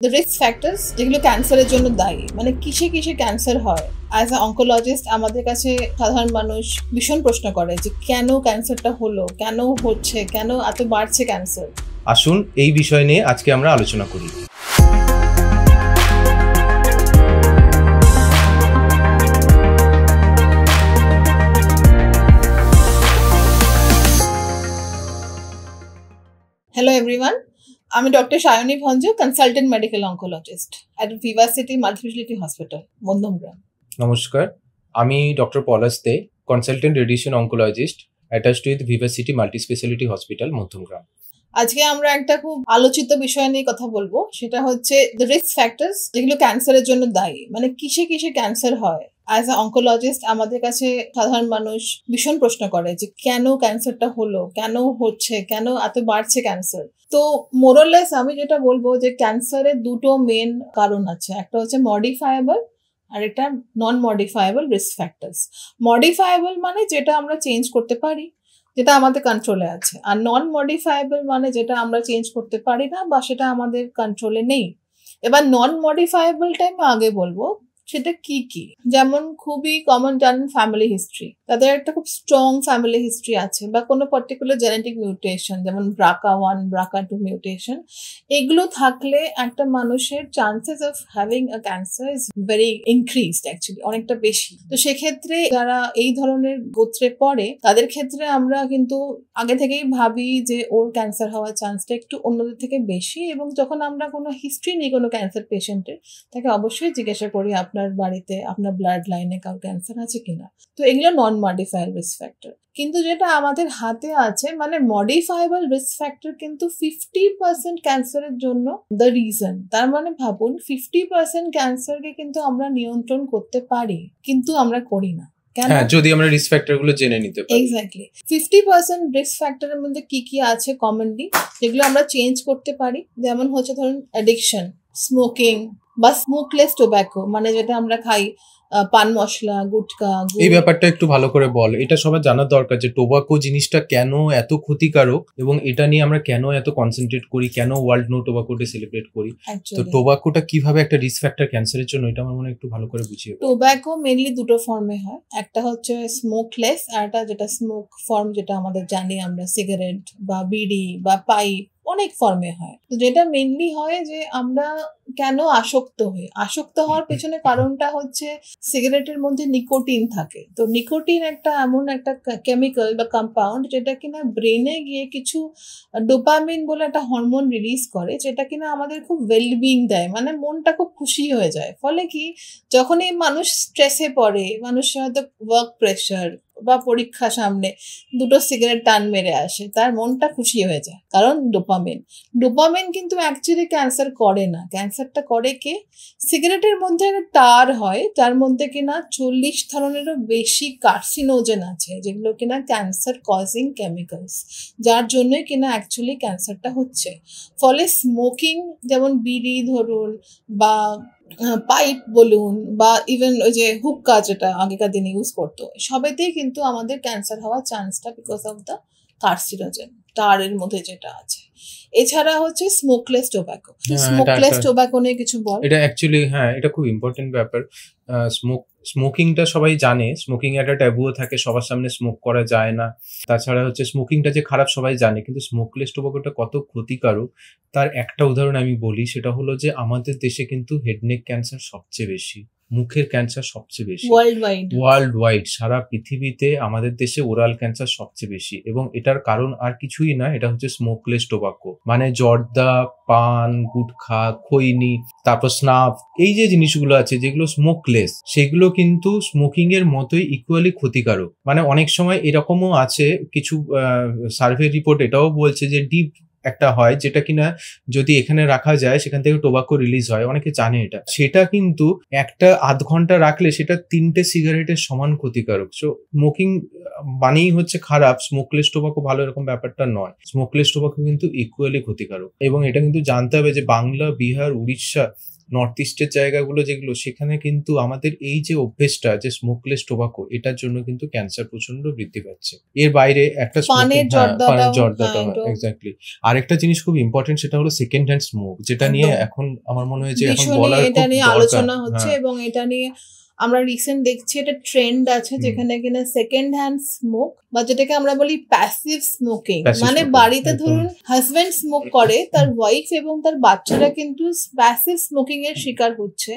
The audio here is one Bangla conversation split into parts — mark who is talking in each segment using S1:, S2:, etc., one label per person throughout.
S1: দ্য রিস্ক ফ্যাক্টরস যেগুলো ক্যান্সারের জন্য দায়ী, মানে কিসে কিসে ক্যান্সার হয়। অ্যাজ আ অনকোলজিস্ট আমাদের কাছে সাধারণ মানুষ ভীষণ প্রশ্ন করে যে কেন ক্যান্সারটা হলো, কেন হচ্ছে, কেন এত বাড়ছে ক্যান্সার।
S2: আসুন এই বিষয় নিয়ে আজকে আমরা আলোচনা করি।
S1: হ্যালো এভরিওয়ান, আমি doctor Sayani Bhanja, consultant medical oncologist at Vivacity multispeciality hospital, Madhyamgram.
S2: নমস্কার, আমি doctor Palash Dey, consultant radiation oncologist attached with Vivacity multispeciality hospital, Madhyamgram.
S1: আজকে আমরা একটা খুব আলোচিত বিষয় নিয়ে কথা বলবো, সেটা হচ্ছে দ্য রিস্ক ফ্যাক্টরস যেগুলো ক্যান্সারের জন্য দায়ী, মানে কিসে কিসে ক্যান্সার হয়। অ্যাজ আ অনকোলজিস্ট আমাদের কাছে সাধারণ মানুষ ভীষণ প্রশ্ন করে যে কেন ক্যান্সারটা হলো, কেন হচ্ছে, কেন এত বাড়ছে ক্যান্সার। তো মোরলেস আমি যেটা বলবো যে ক্যান্সারের দুটো মেন কারণ আছে, একটা হচ্ছে মডিফায়েবল আর এটা নন মডিফায়েবল রিস্ক ফ্যাক্টরস। মডিফায়েবল মানে যেটা আমরা চেঞ্জ করতে পারি, যেটা আমাদের কন্ট্রোলে আছে, আর নন মডিফায়েবল মানে যেটা আমরা চেঞ্জ করতে পারি না বা সেটা আমাদের কন্ট্রোলে নেই। এবার নন মডিফায়েবলটা আমি আগে বলবো সেটা কি কি। যেমন খুবই কমন জানেন ফ্যামিলি হিস্ট্রি, তাদের একটা খুব স্ট্রং ফ্যামিলি হিস্ট্রি আছে, বা কোনো পার্টিকুলার জেনেটিক মিউটেশন যেমন BRCA1 BRCA2 মিউটেশন, এগুলো থাকলে একটা মানুষের chances of having a cancer is very increased, actually অনেকটা বেশি। তো সেক্ষেত্রে যারা এই ধরনের গোত্রে পড়ে তাদের ক্ষেত্রে আমরা কিন্তু আগে থেকেই ভাবি যে ওর ক্যান্সার হওয়ার চান্সটা একটু অন্যদের থেকে বেশি, এবং যখন আমরা কোনো হিস্ট্রি নিই কোনো ক্যান্সার পেশেন্টের, তাকে অবশ্যই জিজ্ঞাসা করি আপনার বাড়িতে আপনার ব্লাড লাইনে কারো ক্যান্সার আছে কিনা। তো এগুলো নন মডিফায়েবল রিস্ক ফ্যাক্টর। কিন্তু যেটা আমাদের হাতে আছে মানে মডিফায়েবল রিস্ক ফ্যাক্টর, কিন্তু 50% ক্যান্সারের জন্য দ্য রিজন। তার মানে ভাবুন 50% ক্যান্সারকে কিন্তু আমরা নিয়ন্ত্রণ করতে পারি, কিন্তু আমরা করি না।
S2: হ্যাঁ, যদি আমরা রিস্ক ফ্যাক্টর গুলো জেনে নিতে পারি।
S1: এক্স্যাক্টলি 50% রিস্ক ফ্যাক্টরের মধ্যে কি কি আছে কমনলি, যেগুলো আমরা চেঞ্জ করতে পারি। যেমন হচ্ছে ধরুন অ্যাডিকশন, স্মোকিং বা স্মোকলেস টোব্যাকো, মানে যেটা আমরা খাই পান মশলা, গুটকা।
S2: এই ব্যাপারটা একটু ভালো করে বল, এটা সবার জানার দরকার যে টোবাকো জিনিসটা কেন এত ক্ষতিকারক এবং এটা নিয়ে আমরা কেন এত কনসেন্ট্রেট করি, কেন world no tobacco day celebrate করি। তো টোবাকোটা কিভাবে একটা রিস্ক ফ্যাক্টর ক্যান্সারের জন্য, এটা আমার মনে হয় একটু ভালো করে বুঝিয়ে।
S1: টোব্যাকো মেইনলি দুটো ফর্মে হয়, একটা হচ্ছে স্মোকলেস আর একটা যেটা স্মোক ফর্ম, যেটা আমাদের জানি আমরা সিগারেট বা বিড়ি বা পাইপ, অনেক ফর্মে হয়। তো যেটা মেইনলি হয় যে আমরা কেন আসক্ত হওয়ার পেছনে কারণটা হচ্ছে সিগারেটের মধ্যে নিকোটিন থাকে। তো নিকোটিন একটা এমন একটা কেমিক্যাল বা কম্পাউন্ড যেটা কিনা ব্রেনে গিয়ে কিছু ডোপামিন বলে একটা হরমোন রিলিজ করে, যেটা কিনা আমাদের খুব ওয়েলবিং দেয়, মানে মনটা খুব খুশি হয়ে যায়। ফলে কি, যখন এই মানুষ স্ট্রেসে পড়ে, মানুষের হয়তো ওয়ার্ক প্রেশার বা পরীক্ষা সামনে, দুটো সিগারেট টান মেরে আসে, তার মনটা খুশি হয়ে যায়, কারণ ডোপামিন কিন্তু অ্যাকচুয়ালি ক্যান্সার করে না। ক্যান্সারটা করে কে, সিগারেটের মধ্যে একটা টার হয়, যার মধ্যে কিনা 40 ধরনেরও বেশি কার্সিনোজেন আছে, যেগুলো কিনা ক্যান্সার কজিং কেমিক্যালস, যার জন্যই কিনা অ্যাকচুয়ালি ক্যান্সারটা হচ্ছে। ফলে স্মোকিং, যেমন বিড়ি ধরুন বা পাইপ বলুন বা ইভেন ওই যে হুক্কা যেটা আগেকার দিনে ইউজ করতো, সবেতেই কিন্তু আমাদের ক্যান্সার হওয়ার চান্সটা বিকজ অফ দ্য কার্সিনোজেন, টারের মধ্যে যেটা আছে। এছাড়া হচ্ছে স্মোকলেস টোব্যাকো। স্মোকলেস টোব্যাকো নিয়ে কিছু বল।
S2: এটা অ্যাকচুয়ালি হ্যাঁ, এটা খুব ইম্পর্টেন্ট ব্যাপার। স্মোকিংটা সবাই জানে, স্মোকিং একটা ট্যাবুও থাকে, সবার সামনে স্মোক করা যায় না। তাছাড়া হচ্ছে স্মোকিংটা যে খারাপ সবাই জানে, কিন্তু স্মোকলেস টোব্যাকোটা কত ক্ষতিকারক তার একটা উদাহরণ আমি বলি। সেটা হলো যে আমাদের দেশে কিন্তু হেডনেক ক্যান্সার সবচেয়ে বেশি, মুখের ক্যান্সার সবচেয়ে বেশি ওয়ার্ল্ড ওয়াইড, সারা পৃথিবীতে আমাদের দেশে ওরাল ক্যান্সার সবচেয়ে বেশি। এবং এটার কারণ আর কিছুই না, এটা হচ্ছে স্মোকলেস টোবাকো, মানে জর্দা, পান, গুটখা, খৈনি, তারপর স্নাফ, এই যে জিনিসগুলো আছে যেগুলো স্মোকলেস, সেগুলো কিন্তু স্মোকিং এর মতোই ইকুয়ালি ক্ষতিকারক। মানে অনেক সময় এরকমও আছে, কিছু সার্ভে রিপোর্ট এটাও বলছে যে ডিপ একটা হয়, যেটা কিনা যদি এখানে রাখা যায় সেখান থেকে টোবাকো রিলিজ হয়, অনেকে জানে এটা। সেটা কিন্তু একটা আধ ঘন্টা রাখলে সেটা 3টে সিগারেটের সমান ক্ষতিকারক। সো স্মোকিং মানেই হচ্ছে খারাপ, স্মোকলেস টোবাকো ভালো, এরকম ব্যাপারটা নয়। স্মোকলেস টোবাকো কিন্তু ইকুয়ালি ক্ষতিকারক, এবং এটা কিন্তু জানতে হবে যে বাংলা, বিহার, উড়িষ্যা নর্থ ইস্টের জায়গাগুলো যেগুলো, সেখানে কিন্তু আমাদের এই যে অভ্যেসটা যে স্মোকলেস টোবাকো, এটার জন্য কিন্তু ক্যান্সার প্রচন্ড বৃদ্ধি পাচ্ছে। এর বাইরে একটা
S1: পানের
S2: জর্দাটা, এক্স্যাক্টলি। আরেকটা জিনিস খুব ইম্পর্টেন্ট, সেটা হলো সেকেন্ড হ্যান্ড স্মোক, যেটা নিয়ে এখন আমার মনে হয় যে এখন বলার
S1: এটা
S2: খুব
S1: নিয়ে
S2: দরকার।
S1: আলোচনা হচ্ছে এবং এটা নিয়ে আমরা রিসেন্ট দেখছি এটা ট্রেন্ড আছে যেখানে কিনা সেকেন্ড হ্যান্ড স্মোক বা যেটাকে আমরা বলি প্যাসিভ স্মোকিং, মানে বাড়িতে ধরুন হাজবেন্ড স্মোক করে, তার ওয়াইফ এবং তার বাচ্চারা কিন্তু প্যাসিভ স্মোকিং এর শিকার হচ্ছে।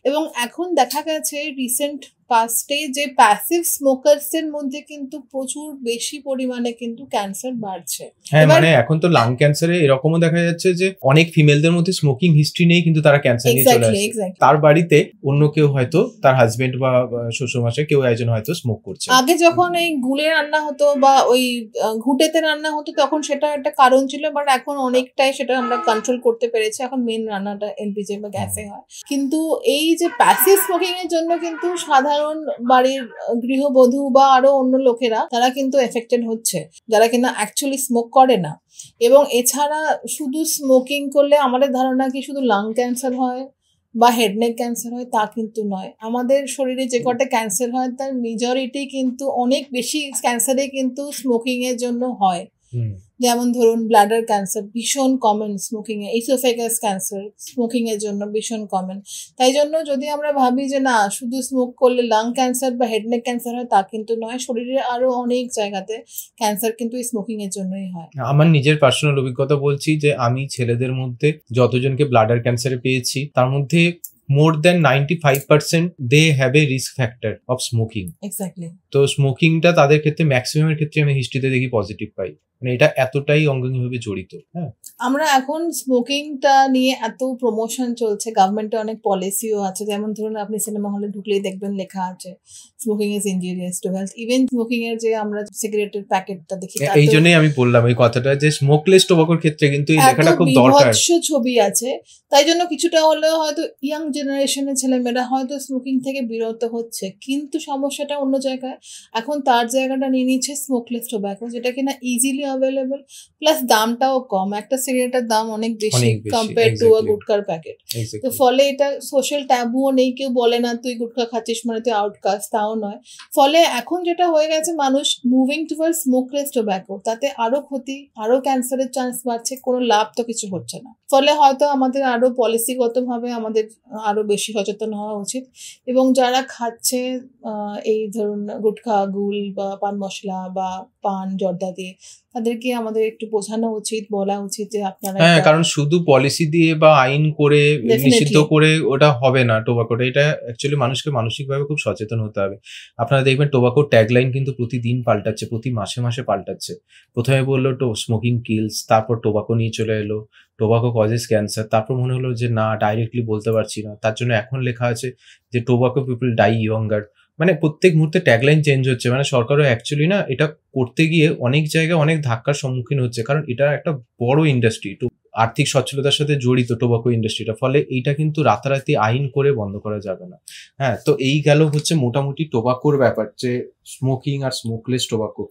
S1: এবং এখন দেখা গেছে রিসেন্ট পাস্টে যে প্যাসিভ স্মোকারস এর মধ্যে কিন্তু প্রচুর বেশি পরিমাণে কিন্তু ক্যান্সার বাড়ছে।
S2: হ্যাঁ, মানে এখন তো লাং ক্যান্সারে এরকমও দেখা যাচ্ছে যে অনেক ফিমেলদের মধ্যে স্মোকিং হিস্ট্রি নেই, কিন্তু তারা ক্যান্সার নিয়ে চলে আসছে। তার বাড়িতে অন্য কেউ হয়তো তার হাজবেন্ড বা শ্বশুরমশাই কেউ একজন হয়তো স্মোক করছে।
S1: আগে যখন এই গুলে রান্না হতো বা ওই ঘুঁটেতে রান্না হতো তখন সেটা একটা কারণ ছিল, বাট এখন অনেকটাই সেটা আমরা কন্ট্রোল করতে পেরেছি। এখন মেন রান্নাটা এলপিজি বা গ্যাসে হয়। কিন্তু এই যে প্যাসিভ স্মোকিং এর জন্য কিন্তু সাধারণ বাড়ির গৃহবধূ বা আরো অন্য লোকেরা তারা কিন্তু এফেক্টেড হচ্ছে, যারা কিনা অ্যাকচুয়ালি স্মোক করে না। এবং এছাড়া শুধু স্মোকিং করলে আমাদের ধারণা কি শুধু লাং ক্যান্সার হয় বা হেডনেক ক্যান্সার হয়, তা কিন্তু নয়। আমাদের শরীরে যে কটা ক্যান্সার হয় তার মেজরিটি কিন্তু অনেক বেশি ক্যান্সারে কিন্তু স্মোকিং এর জন্য হয়। যেমন ধরুন ব্লাডার ক্যান্সার ভীষণ কমন স্মোকিং এ, ইসোফেগাস ক্যান্সার স্মোকিং এর জন্য ভীষণ কমন। তাই জন্য যদি আমরা ভাবি যে না শুধু স্মোক করলে লাং ক্যান্সার বা হেডনেক ক্যান্সার হয়, তা কিন্তু নয়। শরীরে আরো অনেক জায়গাতে ক্যান্সার কিন্তু স্মোকিং এর জন্যই হয়।
S2: আমার নিজের পার্সোনাল অভিজ্ঞতা বলছি যে আমি ছেলেদের মধ্যে যতজনকে ব্লাডার ক্যান্সারে পেয়েছি তার মধ্যে more than 95% they have a risk factor of smoking.
S1: Exactly.
S2: তো স্মোকিংটা তাদের ক্ষেত্রে ম্যাক্সিমামের ক্ষেত্রে আমি হিস্ট্রিতে দেখি পজিটিভ পাই, মানে এটা এতটাই অঙ্গাঙ্গিভাবে জড়িত। হ্যাঁ,
S1: আমরা এখন স্মোকিংটা নিয়ে এত প্রমোশন চলছে, গভর্নমেন্টে অনেক পলিসিও আছে। যেমন ধরুন আপনি সিনেমা হলে ঢুকলেই দেখবেন লেখা আছে smoking is injurious to health. Even smoking এর যে আমরা সিগারেটের প্যাকেটটা দেখি,
S2: এই জন্যই আমি বললাম এই কথাটা যে স্মোকলেস টোবাকোর ক্ষেত্রে কিন্তু এই লেখাটা খুব দরকার।
S1: ছবি আছে, তাই জন্য কিছুটা হলেও হয়তো ইয়াং জেনারেশনের ছেলেমেয়েরা হয়তো স্মোকিং থেকে বিরত হচ্ছে। কিন্তু সমস্যাটা অন্য জায়গায়। এখন তার জায়গাটা নিয়ে নিচ্ছে স্মোকলেস টোবাকো, যেটা কিনা ইজিলি অ্যাভেলেবল, প্লাস দামটাও কম। একটা সিগারেটের দাম অনেক বেশি কম্পেয়ার টু আ গুটকার প্যাকেট। তো ফলে এটা সোশ্যাল ট্যাবুও নেই, কেউ বলে না তুই গুটকা খাচ্ছিস মানে তুই আউটকাস্ট, তাও নয়। ফলে এখন যেটা হয়ে গেছে মানুষ মুভিং টুয়ার্ডস স্মোকলেস টোবাকো, তাতে আরো ক্ষতি, আরো ক্যান্সারের চান্স বাড়ছে, কোনো লাভ তো কিছু হচ্ছে না। ফলে হয়তো আমাদের আরো পলিসিগতভাবে আমাদের আরো বেশি সচেতন হওয়া উচিত। এবং যারা খাচ্ছে এই ধরুন গুটখা, গুল বা পান মশলা বা পান জর্দা দিয়ে, তাদেরকে আমাদের একটু বোঝানো উচিত, বলা উচিত যে আপনারা,
S2: হ্যাঁ, কারণ শুধু পলিসি দিয়ে বা আইন করে নিষিদ্ধ করে ওটা হবে না টোবাকোটা। এটা অ্যাকচুয়ালি মানুষকে মানসিকভাবে খুব সচেতন হতে হবে। আপনারা দেখবেন টোবাকোর ট্যাগলাইন কিন্তু প্রতিদিন পাল্টাচ্ছে, প্রতি মাসে মাসে পাল্টাচ্ছে। প্রথমে বললো স্মোকিং কিলস, তারপর টোবাকো নিয়ে চলে এলো টোবাকো কজেস ক্যান্সার, তারপর মনে হলো যে না ডাইরেক্টলি বলতে পারছি না, তার জন্য এখন লেখা আছে যে টোবাকো পিপল ডাই ইয়ঙ্গার। মানে প্রত্যেক মুহূর্তে ট্যাগলাইন চেঞ্জ হচ্ছে। মানে সরকারও অ্যাকচুয়ালি না এটা করতে গিয়ে অনেক জায়গায় অনেক ধাক্কার সম্মুখীন হচ্ছে, কারণ এটা একটা বড় ইন্ডাস্ট্রি, আর্থিক সচ্ছলতার সাথে জড়িত টোবাকো ইন্ডাস্ট্রিটা। ফলে এইটা কিন্তু রাতারাতি আইন করে বন্ধ করা যাবে না। হ্যাঁ, তো এই গেল হচ্ছে মোটামুটি টোবাকোর ব্যাপার, যে স্মোকিং আর স্মোকলেস টোবাকো।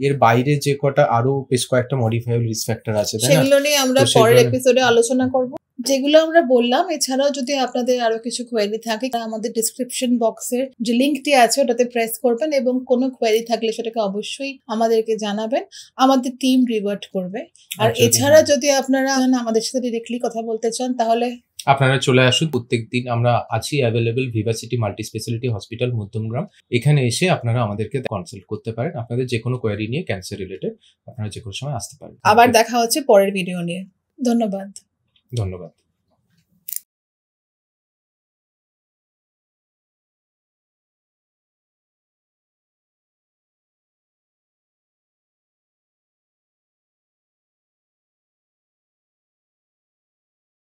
S2: এর বাইরে যে কটা আরো বেশ কয়েকটা মডিফাইবল রিস্ক ফ্যাক্টর আছে,
S1: সেগুলো নিয়ে আমরা পরের এপিসোডে আলোচনা করব। যেগুলো আমরা বললাম, এছাড়াও যদি আপনাদের আরো কিছু কোয়েরি থাকে আমাদের ডিসক্রিপশন বক্সের যে লিঙ্কটি আছে ওটাতে প্রেস করবেন এবং কোনো কোয়েরি থাকলে সেটাকে অবশ্যই আমাদেরকে জানাবেন, আমাদের টিম রিভার্ট করবে। আর এছাড়া যদি আপনারা আমাদের সাথে ডিরেক্টলি কথা বলতে চান তাহলে
S2: আপনারা চলে আসুন। প্রত্যেকদিন আমরা আছি available Vivacity multi speciality hospital Madhyamgram. এখানে এসে আপনারা আমাদেরকে কনসাল্ট করতে পারেন। আপনাদের যে কোনো কোয়েরি নিয়ে ক্যান্সার রিলেটেড আপনারা যে কোনো সময় আসতে পারেন।
S1: আবার দেখা হচ্ছে পরের ভিডিও নিয়ে। ধন্যবাদ।